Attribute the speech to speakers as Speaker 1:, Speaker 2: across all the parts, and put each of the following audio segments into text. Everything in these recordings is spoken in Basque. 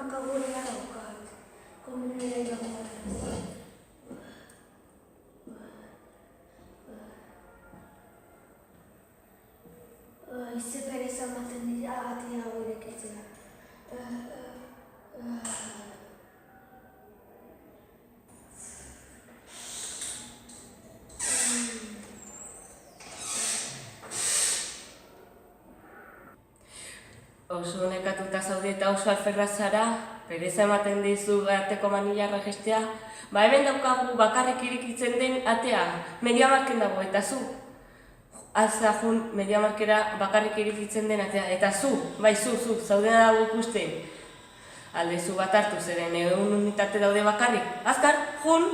Speaker 1: makagurea daukat. Komunera iragoa. Ize pereza ematen dira atea hau irekitzea.
Speaker 2: Oso nekatuta zaude eta oso alferra zara, pereza ematen dizu ateko manilarra gestea. Ba hemen daukagu bakarrik irekitzen den atea, Mediamarken dago, eta zu. Azahun Mediamarkera bakarrik irekitzen den atea, eta zu, bai zu, zaudena dago ikusten. Aldezu bat hartu zeren, 100 unitate daude bakarrik. Azkar, jun!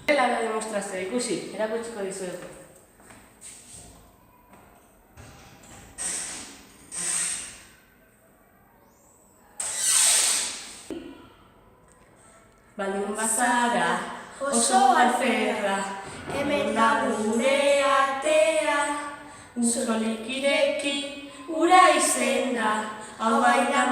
Speaker 2: Dela da demostrazio, ikusi, erakutsiko dizuegu. Baldin bazara, oso alferra, hemen da gure atea. Solik ireki, ura izen da, hau bai da